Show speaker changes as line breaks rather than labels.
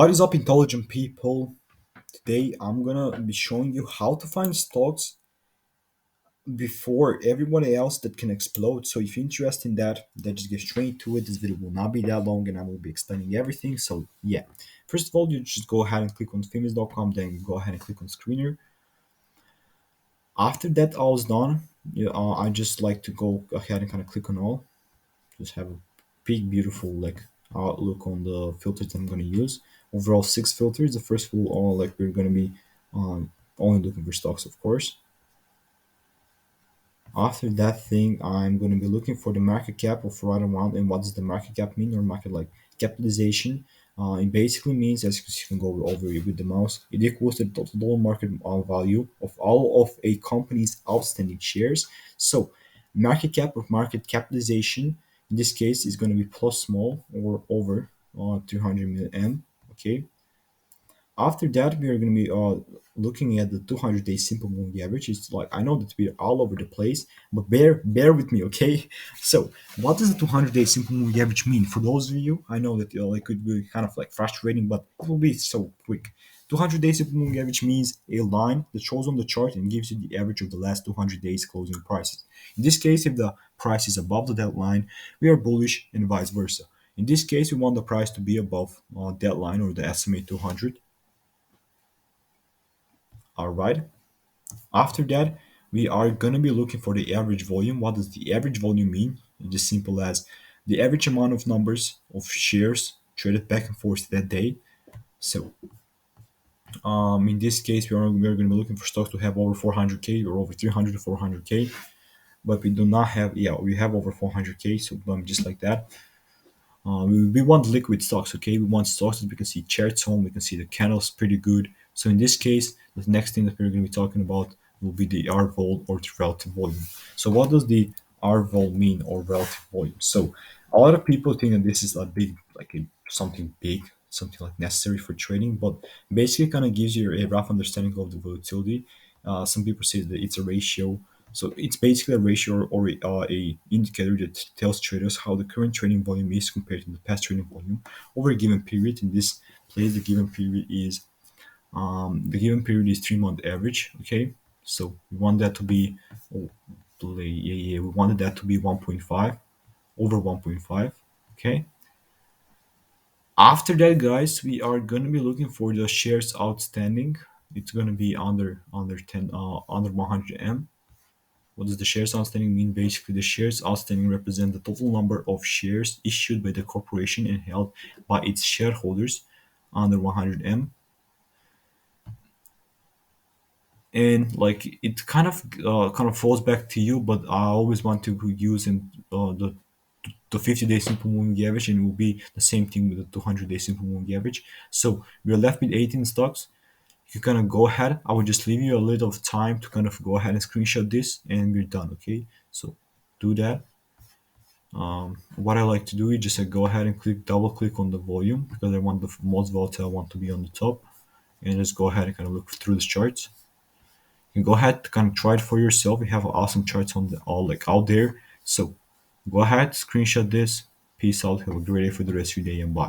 What is up, intelligent people? Today I'm gonna be showing you how to find stocks before everyone else that can explode. So if you're interested in that, then just get straight to it. This video will not be that long and I will be explaining everything. So yeah. First of all, you just go ahead and click on finviz.com, then you go ahead and click on screener. After that all is done, I just like to go ahead and kind of click on all. Just have a big beautiful look on the filters I'm going to use. Overall 6 filters. The first will all like we're going to be only looking for stocks, of course. After that thing, I'm going to be looking for the market cap of right around. And what does the market cap mean, or market like capitalization? It basically means, as you can go over it with the mouse, it equals the total market value of all of a company's outstanding shares. So market cap or market capitalization in this case is going to be plus small or over 300 million M. Okay, after that, we are going to be looking at the 200-day simple moving average. It's like I know that we're all over the place, but bear with me, okay? So, what does the 200-day simple moving average mean? For those of you, I know that it could be kind of like frustrating, but it will be so quick. 200-day simple moving average means a line that shows on the chart and gives you the average of the last 200 days closing prices. In this case, if the price is above that line, we are bullish, and vice versa. In this case, we want the price to be above that line, or the SMA 200. All right. After that, we are going to be looking for the average volume. What does the average volume mean? It's as simple as the average amount of numbers of shares traded back and forth that day. So, in this case, we're going to be looking for stocks to have over 400k or over 300 to 400k. But we do not have, yeah, we have over 400k. So, just like that. We want liquid stocks, okay? We want stocks that we can see charts on, we can see the candles pretty good. So in this case, the next thing that we're going to be talking about will be the R vol or the relative volume. So what does the R vol mean, or relative volume? So a lot of people think that this is a big, something big, something like necessary for trading, but basically kind of gives you a rough understanding of the volatility. Some people say that it's a ratio, so it's basically a ratio or a indicator that tells traders how the current trading volume is compared to the past trading volume over a given period. In this place, the given period is 3 month average. Okay, so we want that to be we wanted that to be 1.5 over 1.5. Okay. After that, guys, we are going to be looking for the shares outstanding. It's going to be under 10 under 100 M. What does the shares outstanding mean? Basically, the shares outstanding represent the total number of shares issued by the corporation and held by its shareholders under 100M. And like it kind of falls back to you, but I always want to use the 50-day simple moving average, and it will be the same thing with the 200-day simple moving average. So we're left with 18 stocks. You kind of go ahead. I will just leave you a little of time to kind of go ahead and screenshot this, and we're done. Okay, so do that. What I like to do is just go ahead and double click on the volume, because I want the most volatile one to be on the top, and just go ahead and kind of look through the charts. You can go ahead to kind of try it for yourself. We have awesome charts on the all like out there. So go ahead, screenshot this. Peace out. Have a great day for the rest of your day, and bye.